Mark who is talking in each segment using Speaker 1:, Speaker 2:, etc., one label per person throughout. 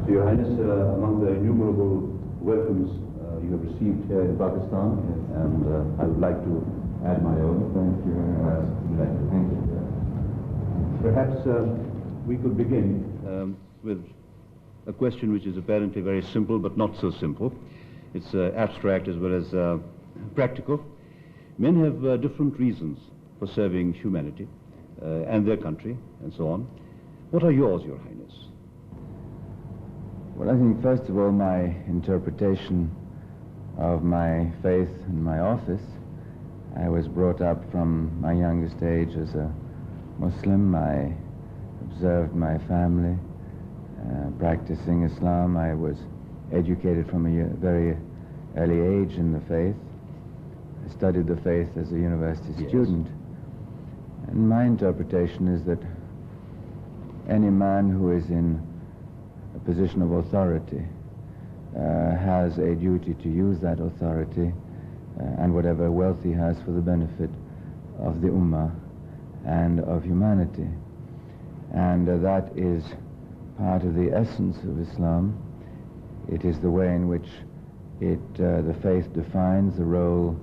Speaker 1: Your Highness, among the innumerable welcomes you have received here in Pakistan, and I would like to add my own.
Speaker 2: Thank you very much. Thank you.
Speaker 1: Perhaps we could begin with a question which is apparently very simple, but not so simple. It's abstract as well as practical. Men have different reasons for serving humanity and their country, and so on. What are yours, Your Highness?
Speaker 2: Well, I think, first of all, my interpretation of my faith and my office. I was brought up from my youngest age as a Muslim. I observed my family practicing Islam. I was educated from a very early age in the faith. I studied the faith as a university student. And my interpretation is that any man who is in a position of authority has a duty to use that authority and whatever wealth he has for the benefit of the Ummah and of humanity. And that is part of the essence of Islam. It is the way in which the faith defines the role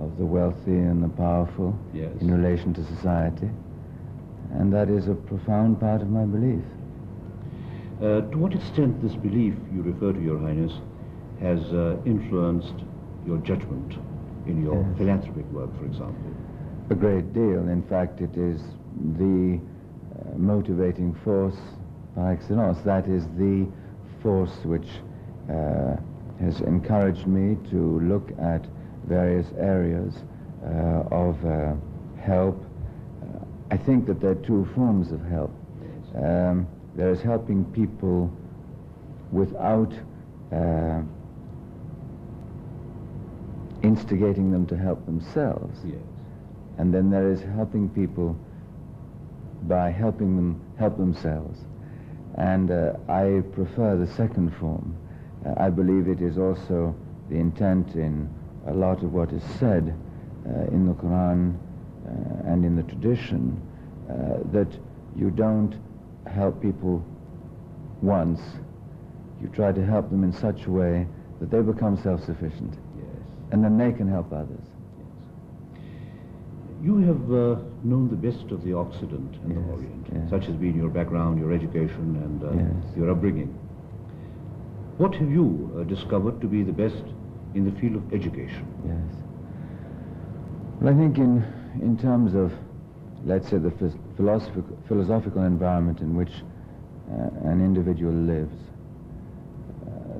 Speaker 2: of the wealthy and the powerful in relation to society. And that is a profound part of my belief.
Speaker 1: To what extent this belief you refer to, Your Highness, has influenced your judgment in your philanthropic work, for example?
Speaker 2: A great deal. In fact, it is the motivating force par excellence. That is the force which has encouraged me to look at various areas of help. I think that there are two forms of help. There is helping people without instigating them to help themselves. And then there is helping people by helping them help themselves. And I prefer the second form. I believe it is also the intent in a lot of what is said in the Quran and in the tradition that you don't help people once. You try to help them in such a way that they become self-sufficient. And then they can help others.
Speaker 1: You have known the best of the Occident and the Orient, such has been your background, your education, and your upbringing. What have you discovered to be the best in the field of education?
Speaker 2: Well, I think in terms of, let's say, the philosophical environment in which an individual lives,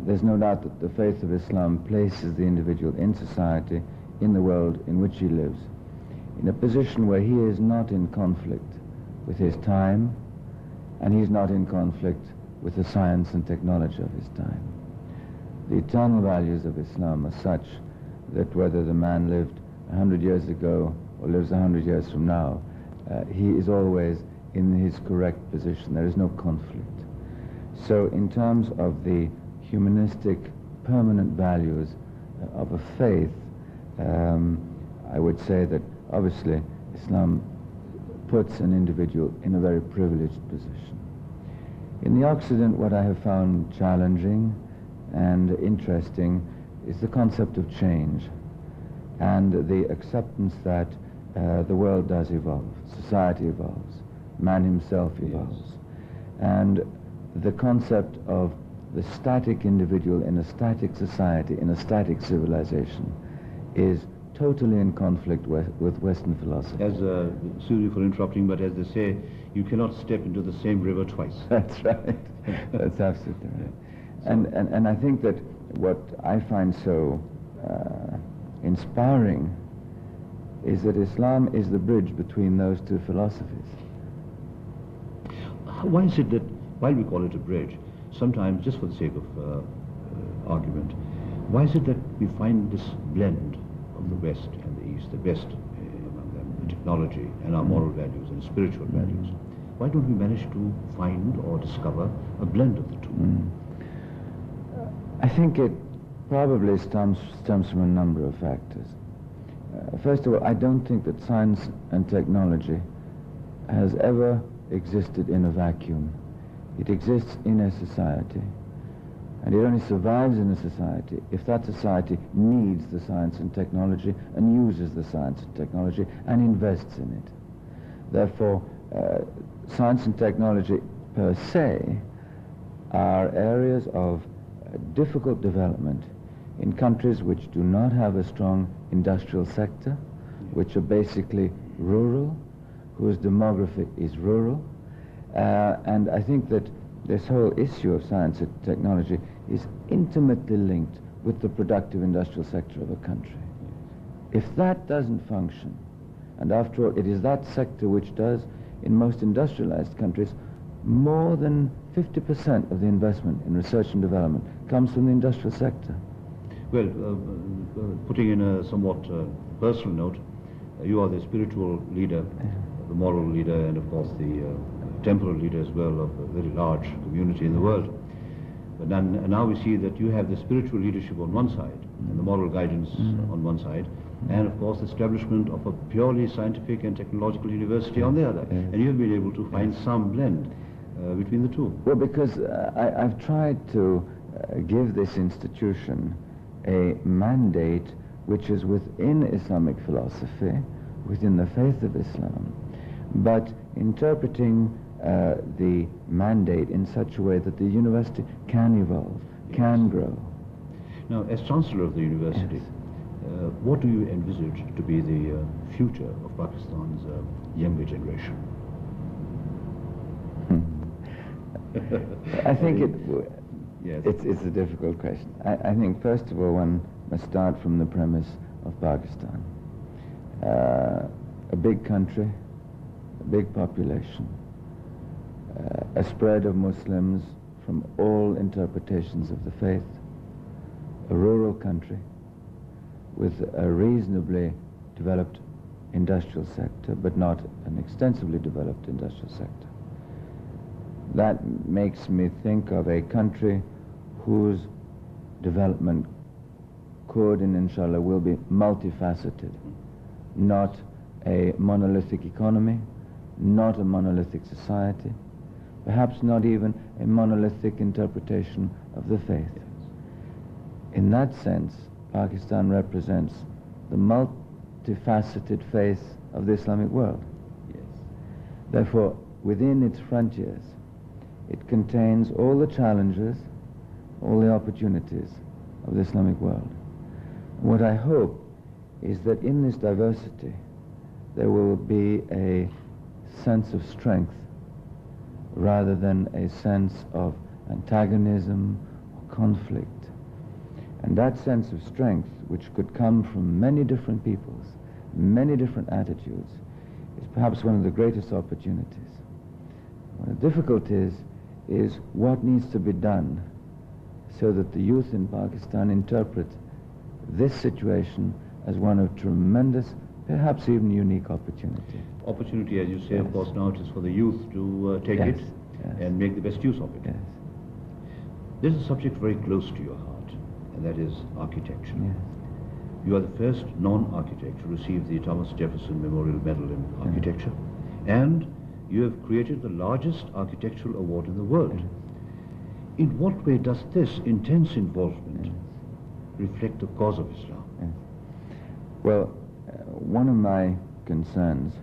Speaker 2: there's no doubt that the faith of Islam places the individual in society, in the world in which he lives, in a position where he is not in conflict with his time, and he's not in conflict with the science and technology of his time. The eternal values of Islam are such that whether the man lived 100 years ago or lives 100 years from now, he is always in his correct position. There is no conflict. So in terms of the humanistic, permanent values of a faith, I would say that obviously Islam puts an individual in a very privileged position. In the Occident, what I have found challenging and interesting is the concept of change and the acceptance that the world does evolve, society evolves, man himself evolves. And the concept of the static individual in a static society, in a static civilization, is totally in conflict with Western philosophy.
Speaker 1: Sorry for interrupting, but as they say, you cannot step into the same river twice.
Speaker 2: That's right. That's absolutely right. And I think that what I find so inspiring is that Islam is the bridge between those two philosophies.
Speaker 1: Why is it that, while we call it a bridge, sometimes, just for the sake of argument, why is it that we find this blend of the West and the East, the best among them, the technology and our moral values and spiritual values? Why don't we manage to find or discover a blend of the two?
Speaker 2: I think it probably stems from a number of factors. First of all, I don't think that science and technology has ever existed in a vacuum. It exists in a society. And it only survives in a society if that society needs the science and technology and uses the science and technology and invests in it. Therefore, science and technology per se are areas of difficult development in countries which do not have a strong industrial sector, which are basically rural, whose demography is rural. And I think that this whole issue of science and technology is intimately linked with the productive industrial sector of a country. If that doesn't function, and after all, it is that sector which does, in most industrialized countries, more than 50% of the investment in research and development comes from the industrial sector.
Speaker 1: Well, putting in a somewhat personal note, you are the spiritual leader, the moral leader, and of course the temporal leader as well of a very large community in the world. But then, now we see that you have the spiritual leadership on one side and the moral guidance on one side, and of course the establishment of a purely scientific and technological university on the other. And you have been able to find some blend between the two.
Speaker 2: Well, because I've tried to give this institution a mandate which is within Islamic philosophy, within the faith of Islam, but interpreting the mandate in such a way that the university can evolve, can grow.
Speaker 1: Now, as Chancellor of the university, what do you envisage to be the future of Pakistan's younger generation?
Speaker 2: I think
Speaker 1: yes.
Speaker 2: it's a difficult question. I think, first of all, one must start from the premise of Pakistan. A big country, a big population, a spread of Muslims from all interpretations of the faith, a rural country with a reasonably developed industrial sector, but not an extensively developed industrial sector. That makes me think of a country whose development could and inshallah will be multifaceted, not a monolithic economy, not a monolithic society, perhaps not even a monolithic interpretation of the faith. In that sense, Pakistan represents the multifaceted face of the Islamic world.
Speaker 1: Yes.
Speaker 2: Therefore, within its frontiers, it contains all the challenges, all the opportunities of the Islamic world. What I hope is that in this diversity, there will be a sense of strength rather than a sense of antagonism or conflict. And that sense of strength, which could come from many different peoples, many different attitudes, is perhaps one of the greatest opportunities. One of the difficulties is what needs to be done so that the youth in Pakistan interpret this situation as one of tremendous, perhaps even unique opportunity.
Speaker 1: Opportunity, as you say, of course, now it is for the youth to take it and make the best use of it.
Speaker 2: Yes.
Speaker 1: There's a subject very close to your heart, and that is architecture.
Speaker 2: Yes.
Speaker 1: You are the first non-architect to receive the Thomas Jefferson Memorial Medal in Architecture, and you have created the largest architectural award in the world. In what way does this intense involvement reflect the cause of Islam?
Speaker 2: Well, one of my concerns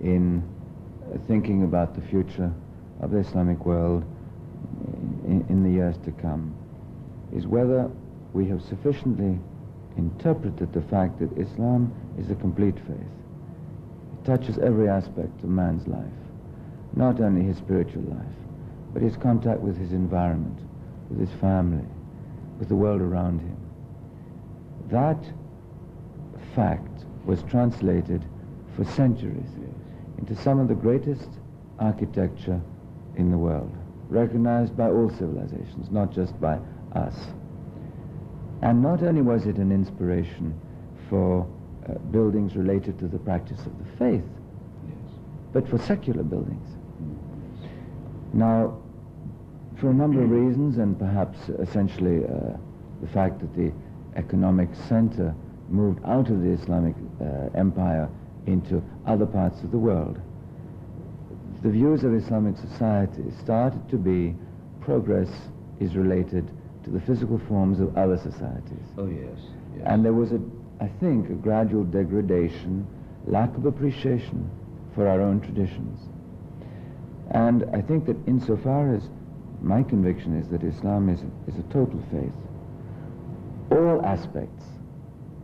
Speaker 2: in thinking about the future of the Islamic world in the years to come is whether we have sufficiently interpreted the fact that Islam is a complete faith. It touches every aspect of man's life, not only his spiritual life, but his contact with his environment, with his family, with the world around him. That fact was translated for centuries into some of the greatest architecture in the world, recognized by all civilizations, not just by us. And not only was it an inspiration for buildings related to the practice of the faith, but for secular buildings. Now, for a number of reasons, and perhaps essentially the fact that the economic center moved out of the Islamic empire into other parts of the world, the views of Islamic society started to be progress is related to the physical forms of other societies.
Speaker 1: Oh, yes. Yes.
Speaker 2: And there was, I think, a gradual degradation, lack of appreciation for our own traditions. And I think that insofar as my conviction is that Islam is a total faith, all aspects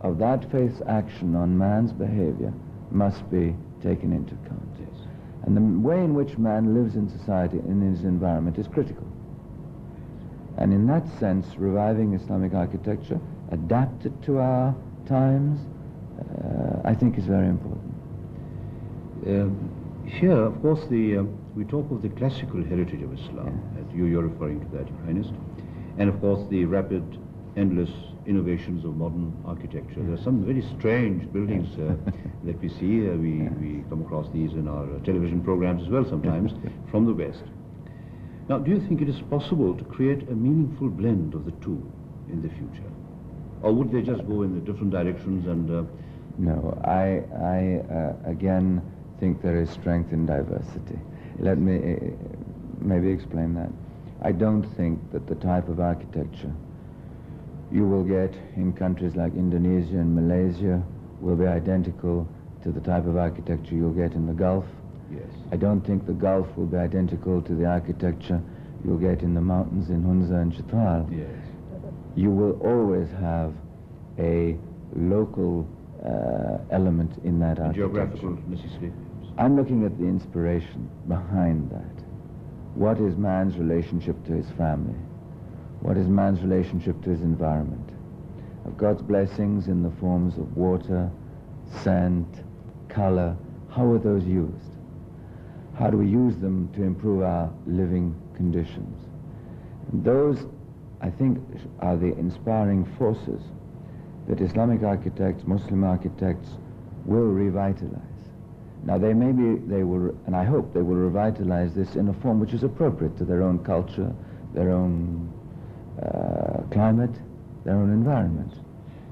Speaker 2: of that faith's action on man's behavior must be taken into account.
Speaker 1: Yes.
Speaker 2: And the way in which man lives in society and in his environment is critical. And in that sense, reviving Islamic architecture, adapted to our times, I think is very important.
Speaker 1: Here, of course, we talk of the classical heritage of Islam, as you're referring to that, Your Highness, and of course the rapid, endless innovations of modern architecture. There are some very strange buildings that we see. We come across these in our television programs as well sometimes, from the West. Now, do you think it is possible to create a meaningful blend of the two in the future? Or would they just go in the different directions and...
Speaker 2: No, I again think there is strength in diversity. Let me maybe explain that. I don't think that the type of architecture you will get in countries like Indonesia and Malaysia will be identical to the type of architecture you'll get in the Gulf.
Speaker 1: Yes.
Speaker 2: I don't think the Gulf will be identical to the architecture you'll get in the mountains in Hunza and Chitral.
Speaker 1: Yes.
Speaker 2: You will always have a local element in that architecture.
Speaker 1: Geographical necessity.
Speaker 2: I'm looking at the inspiration behind that. What is man's relationship to his family? What is man's relationship to his environment? Of God's blessings in the forms of water, scent, color, how are those used? How do we use them to improve our living conditions? And those, I think, are the inspiring forces that Islamic architects, Muslim architects will revitalize. Now they will, and I hope they will revitalize this in a form which is appropriate to their own culture, their own climate, their own environment.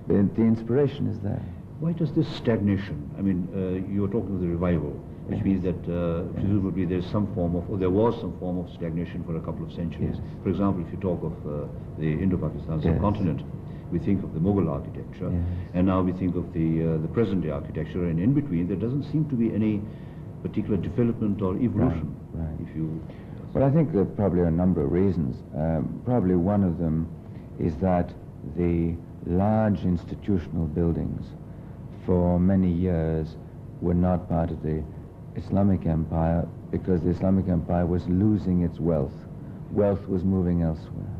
Speaker 2: The inspiration is there.
Speaker 1: Why does this stagnation, I mean, you were talking of the revival, which means that presumably there's some form of, or there was some form of stagnation for a couple of centuries.
Speaker 2: Yes.
Speaker 1: For example, if you talk of the Indo-Pakistan subcontinent, we think of the Mughal architecture, and now we think of the present-day architecture, and in between there doesn't seem to be any particular development or evolution.
Speaker 2: Right.
Speaker 1: If you...
Speaker 2: Well, I think there are probably a number of reasons. Probably one of them is that the large institutional buildings for many years were not part of the Islamic Empire because the Islamic Empire was losing its wealth. Wealth was moving elsewhere.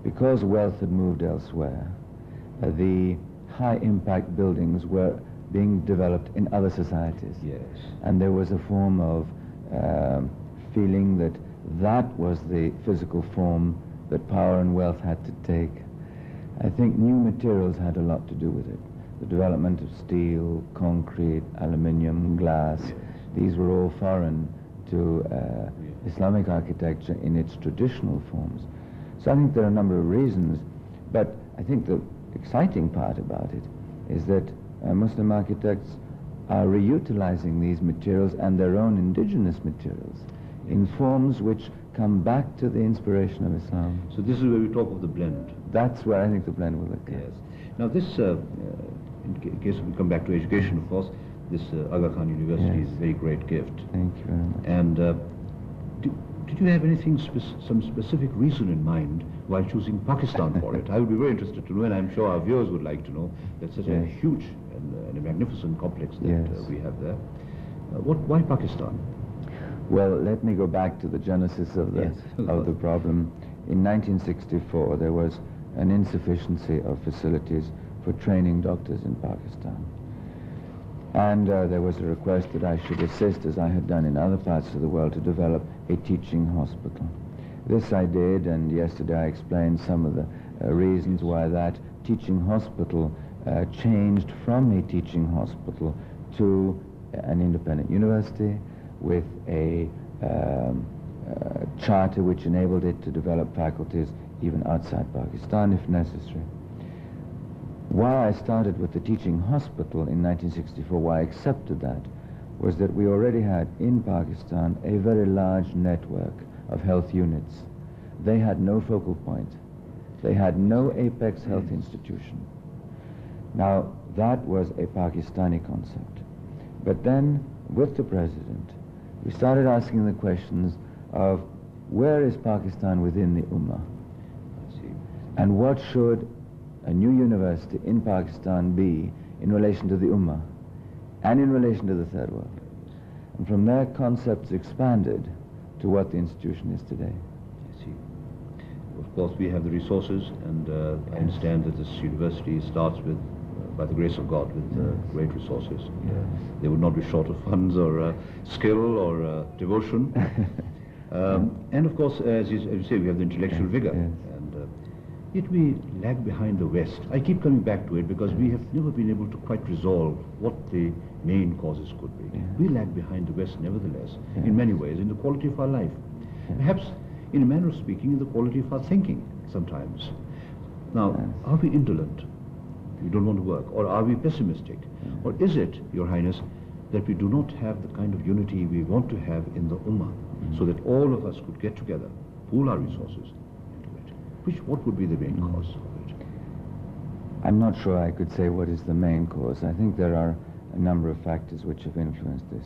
Speaker 2: Because wealth had moved elsewhere, the high-impact buildings were being developed in other societies.
Speaker 1: Yes.
Speaker 2: And there was a form of feeling that that was the physical form that power and wealth had to take. I think new materials had a lot to do with it. The development of steel, concrete, aluminium, glass, these were all foreign to Islamic architecture in its traditional forms. So I think there are a number of reasons, but I think the exciting part about it is that Muslim architects are reutilizing these materials and their own indigenous materials in forms which come back to the inspiration of Islam.
Speaker 1: So this is where we talk of the blend.
Speaker 2: That's where I think the blend will occur.
Speaker 1: Yes. Now this, in case we come back to education, of course, this Aga Khan University is a very great gift.
Speaker 2: Thank you very much.
Speaker 1: And did you have anything, some specific reason in mind while choosing Pakistan for it? I would be very interested to know, and I'm sure our viewers would like to know, that such a huge and a magnificent complex that we have there. Why Pakistan?
Speaker 2: Well, let me go back to the genesis of the problem. In 1964, there was an insufficiency of facilities for training doctors in Pakistan. And there was a request that I should assist, as I had done in other parts of the world, to develop a teaching hospital. This I did, and yesterday I explained some of the reasons why that teaching hospital changed from a teaching hospital to an independent university with a charter which enabled it to develop faculties even outside Pakistan if necessary. Why I started with the teaching hospital in 1964, why I accepted that, was that we already had in Pakistan a very large network of health units. They had no focal point. They had no apex health institution. Now, that was a Pakistani concept. But then, with the president, we started asking the questions of where is Pakistan within the Ummah? And what should a new university in Pakistan be in relation to the Ummah and in relation to the Third World? And from there, concepts expanded to what the institution is today.
Speaker 1: I see. Of course, we have the resources, and I understand that this university starts with, by the grace of God, with great resources. They would not be short of funds or skill or devotion. And of course, as you say, we have the intellectual vigor. And yet we lag behind the West. I keep coming back to it because we have never been able to quite resolve what the main causes could be. We lag behind the West nevertheless, in many ways, in the quality of our life. Perhaps, in a manner of speaking, in the quality of our thinking sometimes. Now, are we indolent? We don't want to work. Or are we pessimistic? Or is it, Your Highness, that we do not have the kind of unity we want to have in the Ummah, so that all of us could get together, pool our resources into it? What would be the main cause of it?
Speaker 2: I'm not sure I could say what is the main cause. I think there are a number of factors which have influenced this.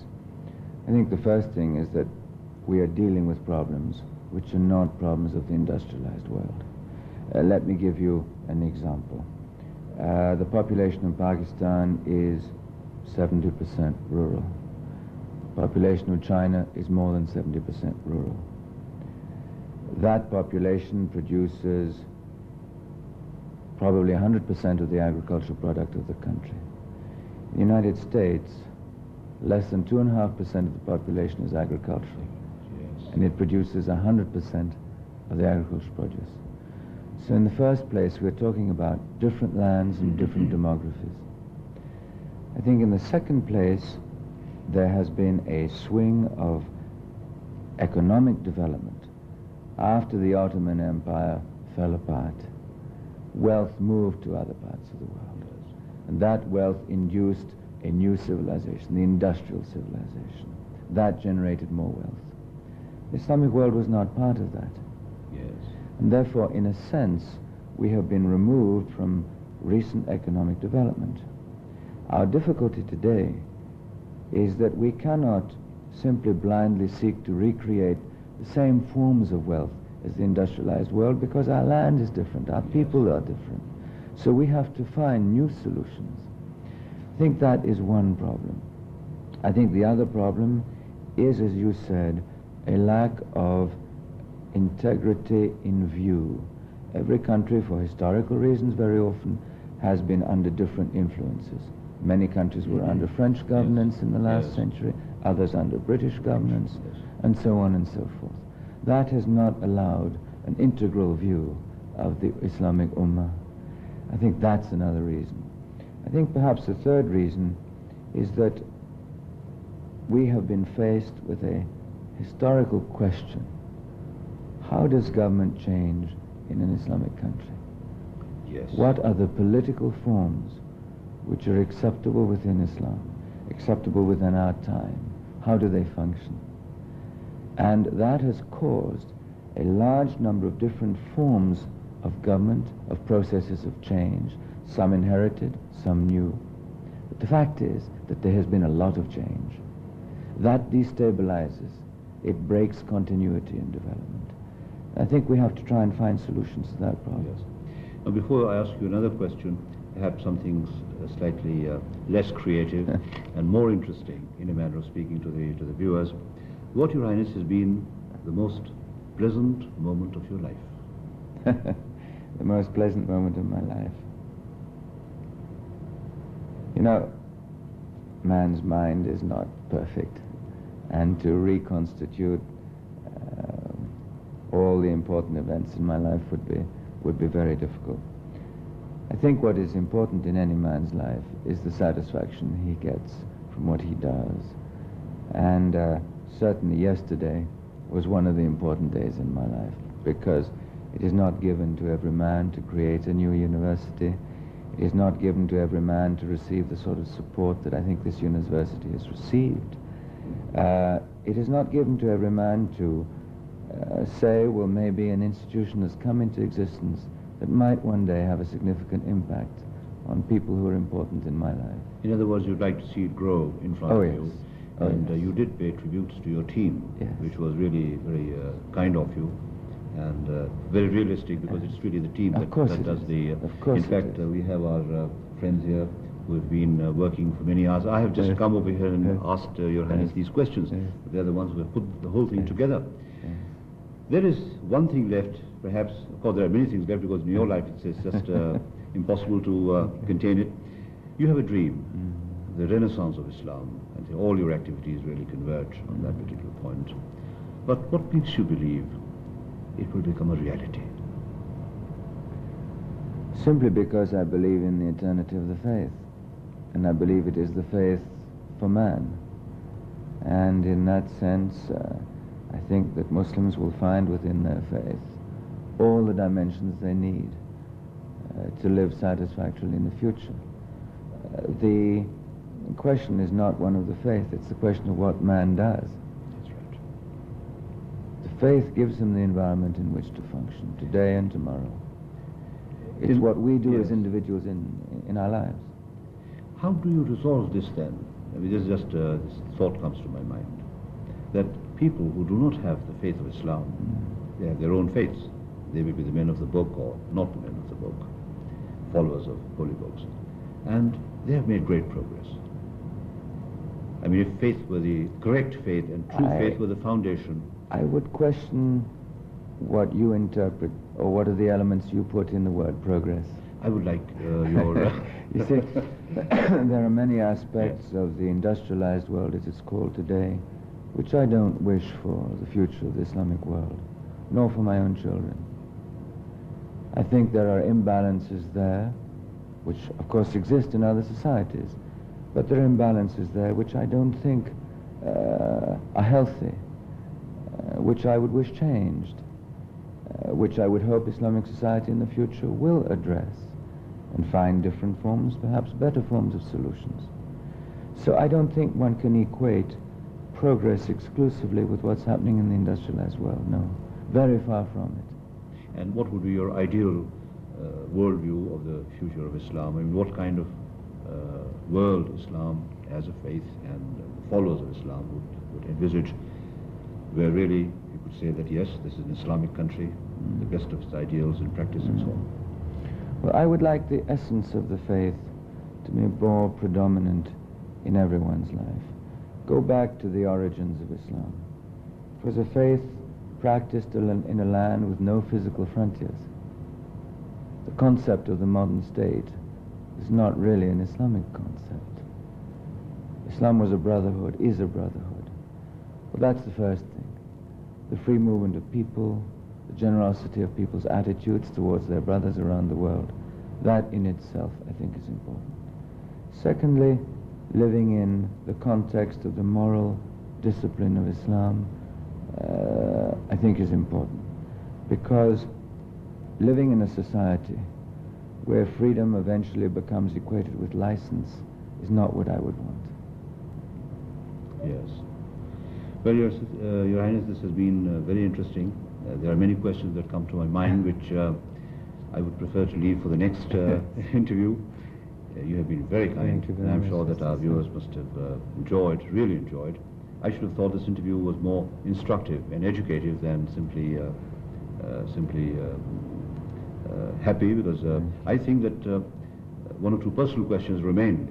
Speaker 2: I think the first thing is that we are dealing with problems which are not problems of the industrialized world. Let me give you an example. The population of Pakistan is 70% rural. The population of China is more than 70% rural. That population produces probably 100% of the agricultural product of the country. In the United States, less than 2.5% of the population is agricultural, and it produces 100% of the agricultural produce. So in the first place, we're talking about different lands and different demographies. I think in the second place, there has been a swing of economic development. After the Ottoman Empire fell apart, wealth moved to other parts of the world. And that wealth induced a new civilization, the industrial civilization. That generated more wealth. The Islamic world was not part of that. And therefore, in a sense, we have been removed from recent economic development. Our difficulty today is that we cannot simply blindly seek to recreate the same forms of wealth as the industrialized world, because our land is different, our people are different. So we have to find new solutions. I think that is one problem. I think the other problem is, as you said, a lack of integrity in view. Every country, for historical reasons very often, has been under different influences. Many countries were under French governance in the last century, others under British governance, and so on and so forth. That has not allowed an integral view of the Islamic Ummah. I think that's another reason. I think perhaps the third reason is that we have been faced with a historical question. How does government change in an Islamic country? What are the political forms which are acceptable within Islam, acceptable within our time? How do they function? And that has caused a large number of different forms of government, of processes of change, some inherited, some new. But the fact is that there has been a lot of change. That destabilizes, it breaks continuity in development. I think we have to try and find solutions to that problem.
Speaker 1: Now, before I ask you another question, perhaps something slightly less creative and more interesting, in a manner of speaking to the viewers, what, Your Highness, has been the most pleasant moment of your life?
Speaker 2: The most pleasant moment of my life. You know, man's mind is not perfect, and to reconstitute all the important events in my life would be very difficult. I think what is important in any man's life is the satisfaction he gets from what he does. And certainly yesterday was one of the important days in my life, because it is not given to every man to create a new university. It is not given to every man to receive the sort of support that I think this university has received. It is not given to every man to say, well, maybe an institution has come into existence that might one day have a significant impact on people who are important in my life.
Speaker 1: In other words, you'd like to see it grow in front of you. And you did pay tributes to your team, which was really very kind of you, and very realistic, because it's really the team that does the... in fact, we have our friends here who have been working for many hours. I have just come over here and asked Your Highness these questions. They're the ones who have put the whole thing together. There is one thing left, perhaps. Of course, there are many things left, because in your life it's just impossible to contain it. You have a dream, the renaissance of Islam, and all your activities really converge on that particular point. But what makes you believe it will become a reality?
Speaker 2: Simply because I believe in the eternity of the faith, and I believe it is the faith for man. And in that sense, I think that Muslims will find within their faith all the dimensions they need to live satisfactorily in the future. The question is not one of the faith, it's the question of what man does.
Speaker 1: That's right.
Speaker 2: The faith gives him the environment in which to function, today and tomorrow. It's what we do as individuals in our lives.
Speaker 1: How do you resolve this then? I mean, this thought comes to my mind, that people who do not have the faith of Islam, they have their own faiths. They may be the men of the book or not the men of the book, followers of holy books, and they have made great progress. I mean, if faith were the correct faith and true faith were the foundation...
Speaker 2: I would question what you interpret, or what are the elements you put in the word progress.
Speaker 1: I would like your...
Speaker 2: You see, there are many aspects of the industrialized world, as it's called today, which I don't wish for the future of the Islamic world, nor for my own children. I think there are imbalances there, which of course exist in other societies, but there are imbalances there which I don't think are healthy, which I would wish changed, which I would hope Islamic society in the future will address and find different forms, perhaps better forms of solutions. So I don't think one can equate progress exclusively with what's happening in the industrialized world, no. Very far from it.
Speaker 1: And what would be your ideal worldview of the future of Islam? I mean, what kind of world Islam as a faith and followers of Islam would envisage, where really you could say that yes, this is an Islamic country, the best of its ideals and practice and so on?
Speaker 2: Well, I would like the essence of the faith to be more predominant in everyone's life. Go back to the origins of Islam. It was a faith practiced in a land with no physical frontiers. The concept of the modern state is not really an Islamic concept. Islam was a brotherhood, is a brotherhood. Well, that's the first thing. The free movement of people, the generosity of people's attitudes towards their brothers around the world. That in itself, I think, is important. Secondly, living in the context of the moral discipline of Islam, I think is important. Because living in a society where freedom eventually becomes equated with license is not what I would want.
Speaker 1: Yes. Well, Your Highness, this has been very interesting. There are many questions that come to my mind which I would prefer to leave for the next interview. You have been very kind, and I'm sure that our viewers must have really enjoyed. I should have thought this interview was more instructive and educative than simply happy, because I think that one or two personal questions remain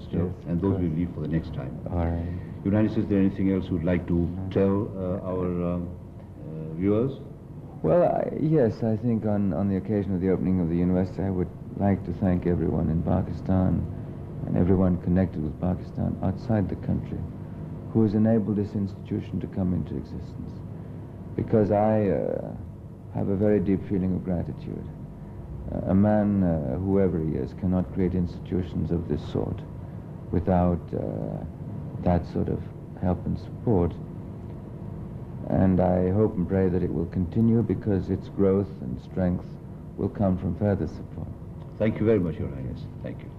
Speaker 1: still, and those we'll leave for the next time.
Speaker 2: All right.
Speaker 1: Your Highness, is there anything else you'd like to tell our viewers?
Speaker 2: Well, yes, I think on the occasion of the opening of the university, I would like to thank everyone in Pakistan and everyone connected with Pakistan outside the country who has enabled this institution to come into existence. Because I have a very deep feeling of gratitude. A man, whoever he is, cannot create institutions of this sort without that sort of help and support. And I hope and pray that it will continue, because its growth and strength will come from further support.
Speaker 1: Thank you very much, Your Highness. Thank you.